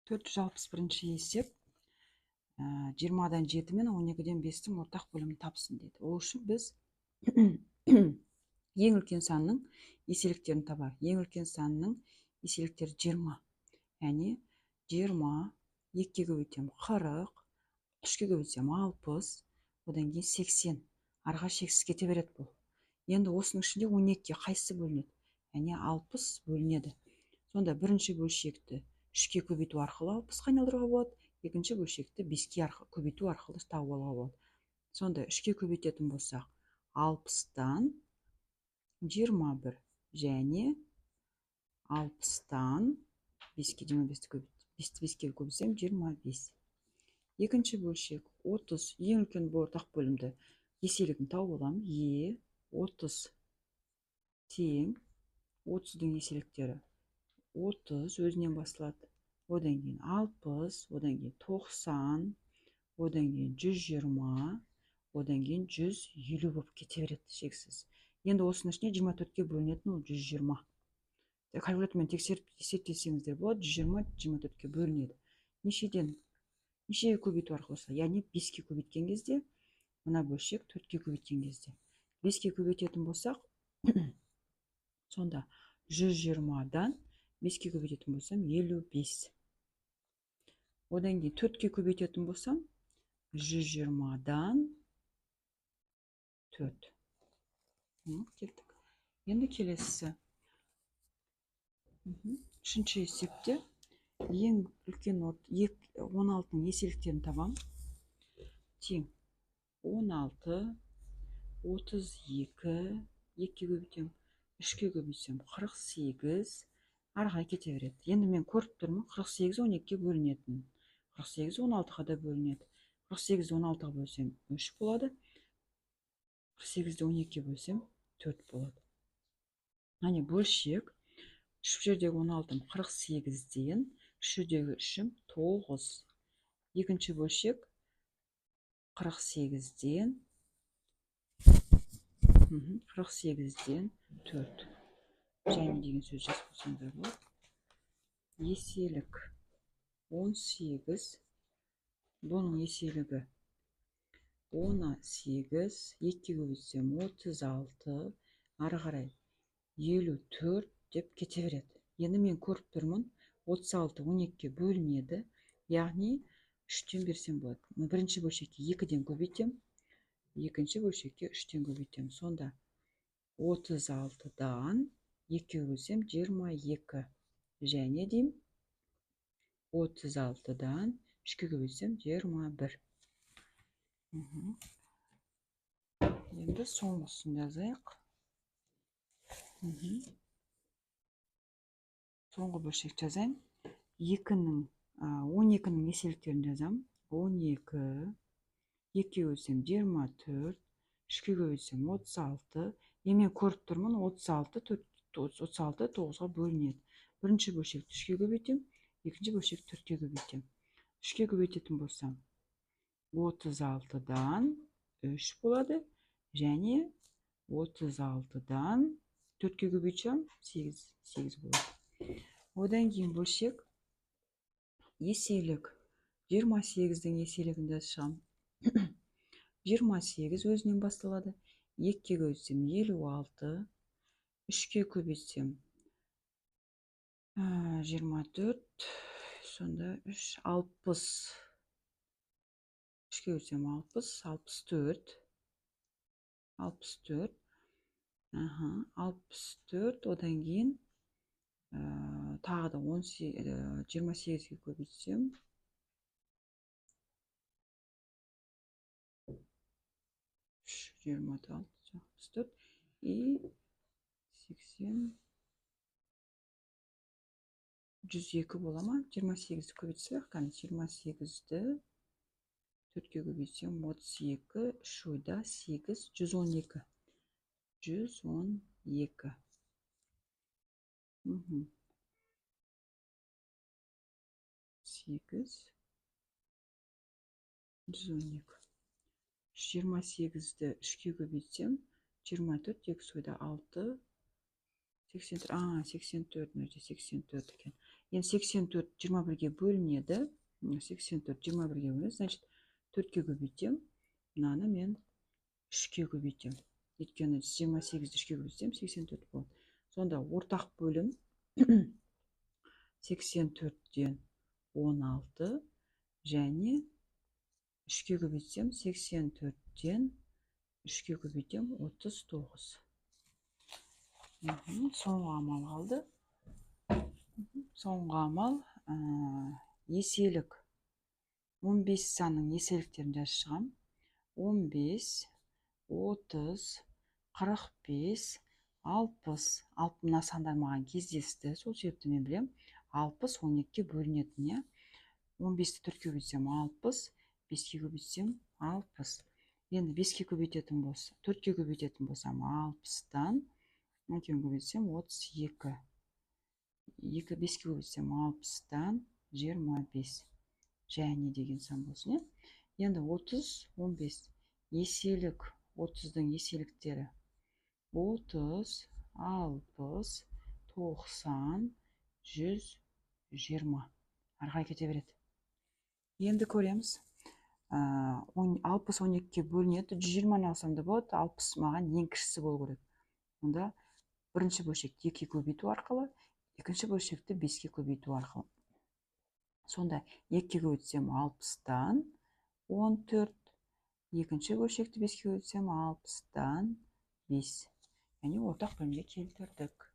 461 есеп 20-дан 7 мен 12-ден 5-тің ортақ бөлімін тапсын деді. Ол үшін біз ең үлкен санның еселіктерін табайық. Ең үлкен санның еселіктері 20. Яғни 20, 2-ге көбейтсем 40, 3-ге көбейтсем 60, одан кейін 80. Арға шексіз кете береді бұл. Енді осының ішінде 12-ге қайсысы бөлінеді? Яғни 60 бөлінеді. Сонда бірінші бөлшекті 3-ке көбейту арқылы 60-қа айналдыруға болады. Екінші бөлшекті 5-ке көбейту арқылы тауып алуға болады. Сонда 3-ке көбейтетін болсақ, 60-тан 21 және 60-тан 5-ке 25-ке көбейтсем 25. Екінші бөлшек 30, ең үлкен ортақ бөлімді еселігін тауып аламын. 30 тең 30-дың еселіктері 30 өзінен басталады. Одан кейін 60, одан кейін 90, одан кейін 120, одан кейін 150 болып кете береді шексіз. Енді осының ішіне 24-ке бөлінетін ол 120. Калькулятормен тексеріп есептесеңіздер болады, 120 24-ке бөлінеді. Нешеге көбейту арқылы? Яғни 5-ке көбейткен кезде, мына бөлшек 4-ке көбейткен кезде. 5-ке көбейтетін болсақ, сонда 120-дан 5-ке көбейтетін болсам 55. Одан кейін 4-ке көбейтетін болсам 120-дан 4. Кеттік. Енді келесісі. Үшінші есепте ең үлкен 16-ның еселіктерін табам. Тең 16, 32, 2-ке көбейтем, 3-ке көбейтсем 48, арға кете береді. Енді мен көріп тұрмын, 48 12-ке бөлінетін. 48 16-ға да бөлінеді. 48 16-ға бөлсем 3 болады. 48-ді 12-ке бөлсем 4 болады. Яғни бөлшек, үш жердегі 16-ым 48-ден, үш жердегі 3-ім 9. Екінші бөлшек 48-ден 4. Және деген сөз жазып қойсаңдар болады. Еселік 18, бұның еселігі 18, 2-ке көбейтсем 36, ары қарай 54 деп кете береді. Енді мен көріп тұрмын, 36 12-ке бөлінеді. Яғни 3-тен берсем болады. Бірінші бөлшекке 2-ден көбейтем, екінші бөлшекке 3-тен көбейтем. Сонда 36-дан 2-ке бөлсем 22. Және дейм 36-дан 3-ке көбейтсем 21. Енді соңғысын жазайық. Соңғы бөлшек жазайын. 12-нің еселіктерін жазам. 12, 2-ке бөлсем 24, 3-ке көбейтсем 36. Мен көріп тұрмын, 36 9-ға бөлінеді. Бірінші бөлшекті 3-ке көбейтем, екінші бөлшекті 4-ке көбейтем. 3-ке көбейтетін болсам 36-дан 3 болады. Және 36-дан 4-ке көбейтсем 8 болады. Одан кейін бөлшек еселік 28-дің еселігін жазсам 28 өзінен басталады. 2-ке көбейтсем 56, 3-ке көбейтсем 24, сонда 3 60. 3-ке көбейтсем 60, 64. 64, одан кейін тағы да 28-ге көбейтсем 26, 64 и 80, 102 бола ма? 28-ді көбейтсек, 28-ді 4-ке көбейтсем 32, 3 ойда 8, 112. 112. 8, 112. 28-ді 3-ке көбейтсем 24, 2 ойда 6, 84, 84 екен. Енді 84 21-ге бөлінеді. 84 21-ге бөлінеді. Значит, 4-ке көбейтем. Мынаны мен 3-ке көбейтем. Өйткені 28-ді 3-ке көбейтсем 84 болады. Сонда ортақ бөлім 84-тен 16 және 3-ке көбейтсем 84-тен 3-ке көбейтем 39. Соңғы амал қалды. Соңғы амал еселік. 15 санның еселіктерін жазып шығам. 15, 30, 45, 60. Мына сандар маған кездесті. Сол себепті мен білем. 60 12-ке бөлінетін. 15-ті 4-ке көбейтсем 60, 5-ке көбейтсем 60. Енді 5-ке көбейтетін болса, 4-ке көбейтетін болсам 60-тан 2-ке көбейтсем 32. 5-ке көбейтсем 60-тан 25. Және деген сан болсын. Енді 30, 15. Еселік. 30-дың еселіктері. 30, 60, 90, 120. Арқай кете береді. Енді көреміз. 60 12-ке бөлінеді. 120-ны алсам да болады. 60 маған ең кішісі болу керек. Онда бірінші бөлшекті 2-ке көбейту арқылы, екінші бөлшекті 5-ке көбейту арқылы. Сонда 2-ке көбейтсем 60-тан 14. Екінші бөлшекті 5-ке көбейтсем 60-тан 5. Яғни ортақ бөлімге келтірдік.